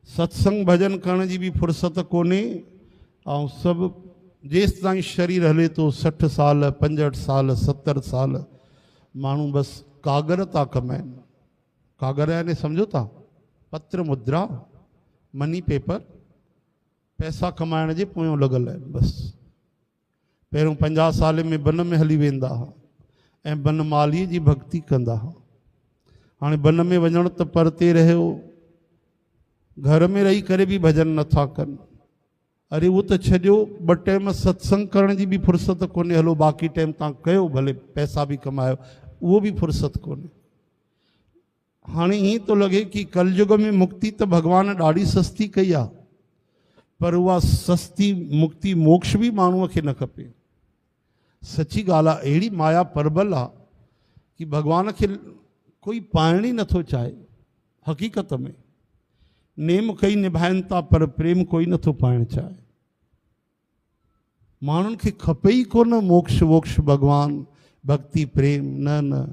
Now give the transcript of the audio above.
सत्संग भजन करण जी भी फुर्सत कोन्हे। ऐं सभु जेसि ताईं शरीर हले तो 60 साल 65 साल 70 साल माण्हू बसि कागर था कमाइनि। कागर यानी सम्झो था पत्र मुद्रा मनी पेपर, पैसा कमाइण जे पोयों लॻल आहिनि। बसि पहिरियों 50 साल में बन में हली वेंदा हुआ ऐं बन मालीअ जी भक्ति कंदा हुआ। हाणे बन में वञण त परते रहियो, घर में रही करे भी भजन नथा कनि। अरे वो तो छॾियो, 2 टाइम सत्संग करण जी भी फुर्सत कोन्हे। हलो बाक़ी टाइम तव्हां कयो, भले पैसा भी कमायो, उहो भी फुर्सत कोन्हे। हाणे ईअं थो लॻे कि कलयुग में मुक्ति तो भगवान ॾाढी सस्ती कई आहे, पर उहा सस्ती मुक्ति मोक्ष भी माण्हूअ खे न खपे। सची ॻाल्हि आहे, अहिड़ी माया परबल आहे कि भगवान खे कोई पाइण ई नथो चाहे। हक़ीक़त में नेम कई निभाइनि था पर प्रेम कोई नथो पाइण चाहे। माण्हुनि खे खपे ई कोन मोक्ष वोक्ष, भगवान भक्ति प्रेम, न न।